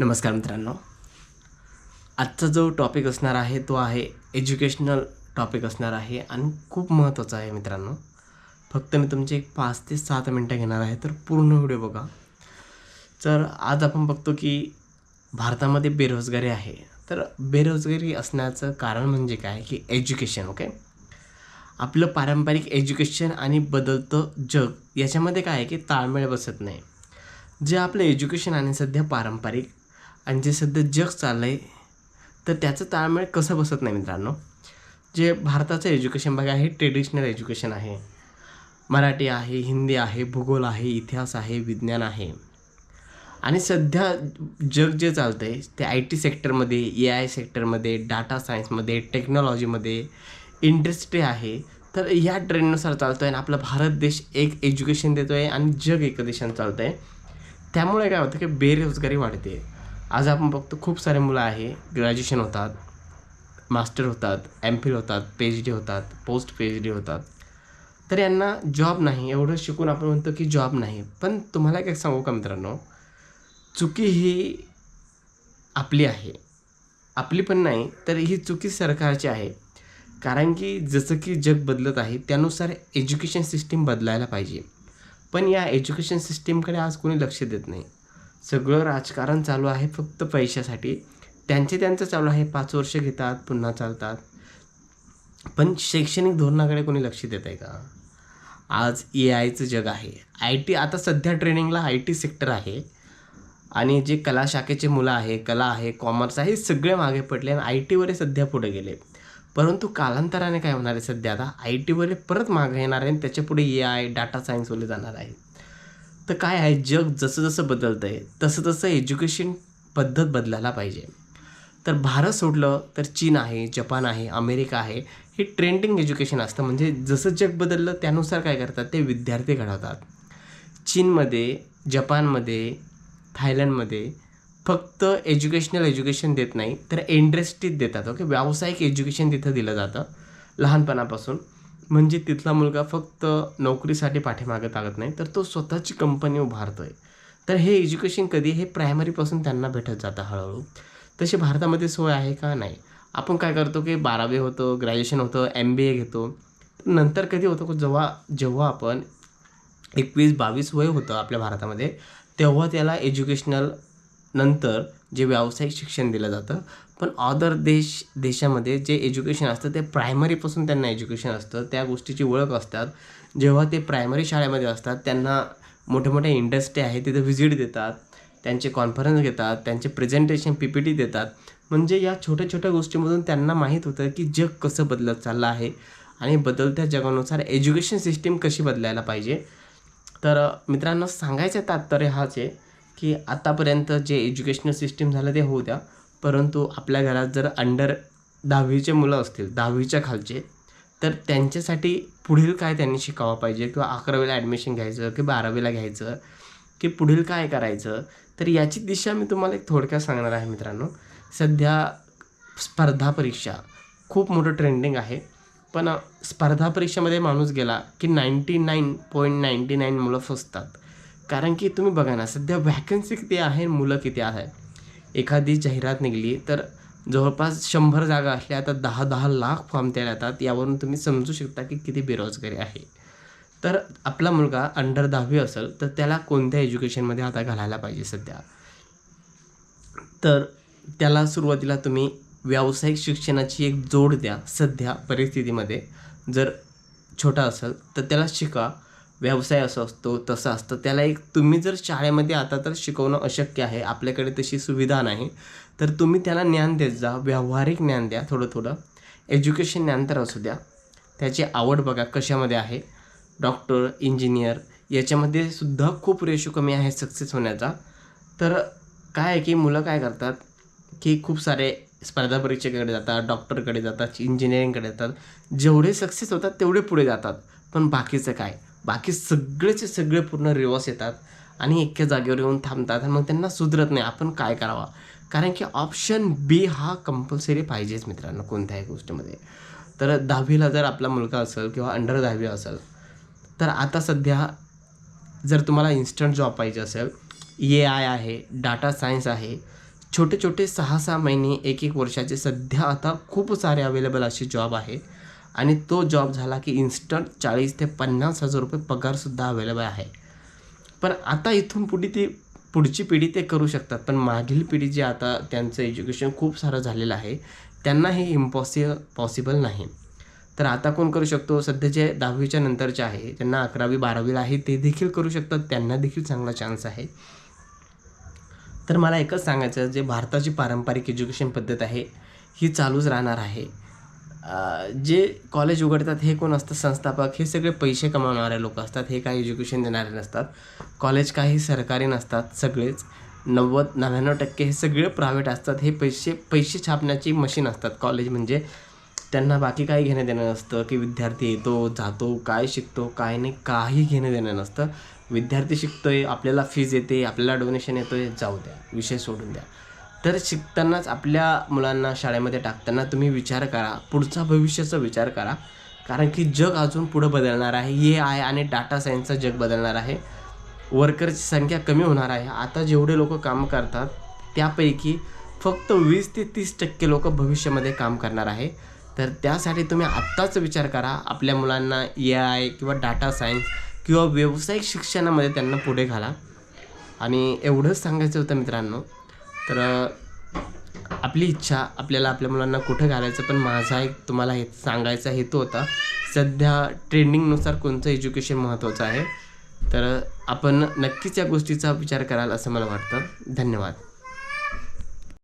नमस्कार मित्रांनो. आजचा जो टॉपिक असणार आहे तो आहे एज्युकेशनल टॉपिक असणार आहे आणि खूप महत्त्वाचा आहे मित्रांनो. फक्त मी तुमचे एक 5 ते 7 मिनटं घेणार आहे, तर पूर्ण व्हिडिओ बघा. तर आज आपण बघतो की भारतामध्ये बेरोजगारी आहे. तर बेरोजगारी असण्याचं कारण म्हणजे काय की एज्युकेशन. ओके, आपलं पारंपरिक एज्युकेशन आणि बदलतं जग याच्यामध्ये काय आहे की ताळमेळ बसत नाही. जे आपलं एज्युकेशन आणि सध्या पारंपरिक आणि जे सध्या जग चाललं आहे तर त्याचं ताळमेळ कसं बसत नाही मित्रांनो. जे भारताचं एज्युकेशन बघा हे ट्रेडिशनल एज्युकेशन आहे. मराठी आहे, हिंदी आहे, भूगोल आहे, इतिहास आहे, विज्ञान आहे. आणि सध्या जग जे चालतं आहे ते IT सेक्टरमध्ये, AI सेक्टरमध्ये, डाटा सायन्समध्ये, टेक्नॉलॉजीमध्ये इंडस्ट्री आहे. तर या ट्रेंडनुसार चालतो आहे आणि आपला भारत देश एक एज्युकेशन देतो आहे आणि जग एका दिशेने चालतं आहे. त्यामुळे काय होतं की बेरोजगारी वाढते. आज आपण बघतो खूप सारे मुलं आहे, ग्रॅज्युएशन होतात, मास्टर होतात, MPhil होतात, PhD होतात, पोस्ट PhD होतात. तर यांना जॉब नाही. एवढं शिकून आपण म्हणतो की जॉब नाही. पण तुम्हाला एक सांगू का मित्रांनो, चुकी ही आपली आहे. आपली पण नाही, तर ही चुकी सरकारची आहे. कारण की जसं की जग बदलत आहे त्यानुसार एज्युकेशन सिस्टीम बदलायला पाहिजे. पण या एज्युकेशन सिस्टीमकडे आज कोणी लक्ष देत नाही. सगळं राजकारण चालू आहे फक्त पैशासाठी. त्यांचं चालू आहे, 5 वर्ष घेतात, पुन्हा चालतात. पण शैक्षणिक धोरणाकडे कोणी लक्ष देत आहे का? आज AIचं जग आहे. IT आता सध्या ट्रेनिंगला IT सेक्टर आहे आणि जे कला शाखेचे मुलं आहे, कला आहे, कॉमर्स आहे, सगळे मागे पडले आणि ITवाले सध्या पुढे गेले. परंतु कालांतराने काय होणार आहे, सध्या आता ITवाले परत मागे येणार आहे आणि त्याच्यापुढे AI, डाटा सायन्सवाले जाणार आहे. तर काय आहे, जग जसं जसं बदलतं आहे तसं तसं एज्युकेशन पद्धत बदलायला पाहिजे. तर भारत सोडलं तर चीन आहे, जपान आहे, अमेरिका आहे. हे ट्रेंडिंग एज्युकेशन असतं. म्हणजे जसं जग बदललं त्यानुसार काय करतात ते विद्यार्थी घडवतात. चीनमध्ये, जपानमध्ये, थायलंडमध्ये फक्त एज्युकेशन देत नाही तर इंडस्ट्रीत देतात. ओके, व्यावसायिक एज्युकेशन तिथं दिलं जातं लहानपणापासून. म्हणजे तिथला मुलगा फक्त नोकरीसाठी पाठीमागे लागत नाही, तर तो स्वतःची कंपनी उभारतो आहे. तर हे एज्युकेशन कधी हे प्रायमरीपासून त्यांना भेटत जातं हळूहळू. तशी भारतामध्ये सोय आहे का? नाही. आपण काय करतो की 12वी होतं, ग्रॅज्युएशन होतं, MBA घेतो. नंतर कधी होतं की जेव्हा आपण 21-22 वय होतं आपल्या भारतामध्ये, तेव्हा त्याला एज्युकेशनल नंतर जे व्यावसायिक शिक्षण दिलं जातं. पण अदर देशामध्ये जे एज्युकेशन असतं ते प्रायमरीपासून त्यांना एज्युकेशन असतं. त्या गोष्टीची ओळख असतात. जेव्हा ते प्रायमरी शाळेमध्ये असतात त्यांना मोठ्या इंडस्ट्री आहे तिथे व्हिजिट देतात, त्यांचे कॉन्फरन्स घेतात, त्यांचे प्रेझेंटेशन PPT देतात. म्हणजे या छोट्या गोष्टीमधून त्यांना माहीत होतं की जग कसं बदलत चाललं आहे आणि बदलत्या जगानुसार एज्युकेशन सिस्टीम कशी बदलायला पाहिजे. तर मित्रांनो, सांगायचं तात्पर्य हाच आहे की आतापर्यंत जे एज्युकेशनल सिस्टीम झालं ते होऊ द्या. परंतु आपल्या घरात जर अंडर 10वीचे मुलं असतील, 10वीच्या खालचे, तर त्यांच्यासाठी पुढील काय त्यांनी शिकावं पाहिजे किंवा 11वीला ॲडमिशन घ्यायचं की 12वीला घ्यायचं की पुढील काय करायचं, तर याची दिशा मी तुम्हाला एक थोडक्यात सांगणार आहे मित्रांनो. सध्या स्पर्धा परीक्षा खूप मोठं ट्रेंडिंग आहे. पण स्पर्धा परीक्षेमध्ये माणूस गेला की 99.99 मुलं फसतात. कारण की तुम्ही बघा ना, सध्या व्हॅकन्सी किती आहे, मुलं किती आहे. एखादी जाहिरात निघाली तर जवळपास 100 जागा असल्या तर 10-10 लाख फॉर्म तयार येतात. यावरून तुम्ही समजू शकता की किती बेरोजगारी आहे. तर आपला मुलगा अंडर 10वी असेल तर त्याला कोणत्या एज्युकेशनमध्ये आता घालायला पाहिजे सध्या. तर त्याला सुरुवातीला तुम्ही व्यावसायिक शिक्षणाची एक जोड द्या. सध्या परिस्थितीमध्ये जर छोटा असेल तर त्याला शिका. व्यवसाय असं असतो, तसं असतं. त्याला एक तुम्ही जर शाळेमध्ये आता तर शिकवणं अशक्य आहे, आपल्याकडे तशी सुविधा नाही. तर तुम्ही त्याला ज्ञान देत जा, व्यावहारिक ज्ञान द्या थोडं. एज्युकेशन ज्ञान तर असू द्या. त्याची आवड बघा कशामध्ये आहे. डॉक्टर, इंजिनियर याच्यामध्ये सुद्धा खूप रेशो कमी आहे सक्सेस होण्याचा. तर काय आहे की मुलं काय करतात की खूप सारे स्पर्धा परीक्षेकडे जातात, डॉक्टरकडे जातात, इंजिनिअरिंगकडे जातात. जेवढे सक्सेस होतात तेवढे पुढे जातात. पण बाकीचं काय? बाकी सगळेचे सगळे पूर्ण रिवर्स येतात आणि एका जागेवर येऊन थांबतात आणि मग त्यांना सुधरत नाही. आपण काय करावं? कारण की ऑप्शन B हा कंपल्सरी पाहिजेच मित्रांनो कोणत्याही गोष्टीमध्ये. तर 10वीला जर आपला मुलगा असेल किंवा अंडर 10वी असेल, तर आता सध्या जर तुम्हाला इन्स्टंट जॉब पाहिजे असेल, AI आहे, डाटा सायन्स आहे, छोटे छोटे 6-6 महिने 1-1 वर्षाचे सध्या आता खूप सारे अवेलेबल असे जॉब आहे आणि तो जॉब झाला की इन्स्टंट 40,000 ते 50,000 रुपये पगारसुद्धा अवेलेबल आहे. पण आता इथून पुढे ती पुढची पिढी ते करू शकतात, पण मागील पिढी जी आता त्यांचं एज्युकेशन खूप सारं झालेलं आहे त्यांना हे पॉसिबल नाही. तर आता कोण करू शकतो, सध्या जे 10वीच्या नंतरचे आहे त्यांना 11वी-12वीला आहे ते देखील करू शकतात, त्यांना देखील चांगला चान्स आहे. तर मला एकच सांगायचं, जे भारताची पारंपरिक एज्युकेशन पद्धत आहे ही चालूच राहणार आहे. जे कॉलेज उघडतात हे कोण असतं, संस्थापक, हे सगळे पैसे कमावणारे लोक असतात, हे काही एज्युकेशन देणारे नसतात. कॉलेज काही सरकारी नसतात, सगळेच 90-99% हे सगळे प्रायव्हेट असतात. हे पैसे छापण्याची मशीन असतात कॉलेज म्हणजे. त्यांना बाकी काही घेणं देणं नसतं की विद्यार्थी येतो जातो, काय शिकतो काय नाही, काही घेणं देणं नसतं. विद्यार्थी शिकतोय, आपल्याला फीज येते, आपल्याला डोनेशन येतोय, जाऊ द्या, विषय सोडून द्या. तर शिकतानाच आपल्या मुलांना शाळेमध्ये टाकताना तुम्ही विचार करा, पुढचा भविष्याचा विचार करा, कारण की जग अजून पुढं बदलणार आहे. AI आणि डाटा सायन्सचं जग बदलणार आहे. वर्करची संख्या कमी होणार आहे. आता जेवढे लोक काम करतात त्यापैकी फक्त 20 ते 30% लोक भविष्यामध्ये काम करणार आहे. तर त्यासाठी तुम्ही आत्ताच विचार करा, आपल्या मुलांना AI किंवा डाटा सायन्स किंवा व्यावसायिक शिक्षणामध्ये त्यांना पुढे घाला. आणि एवढंच सांगायचं होतं मित्रांनो. तर आपली इच्छा, आपल्याला आपल्या मुलांना कुठं घालायचं, पण माझा एक तुम्हाला हे सांगायचा हेतू होता, सध्या ट्रेंडिंगनुसार कोणतं एज्युकेशन महत्त्वाचं आहे. तर आपण नक्कीच या गोष्टीचा विचार कराल असं मला वाटतं. धन्यवाद.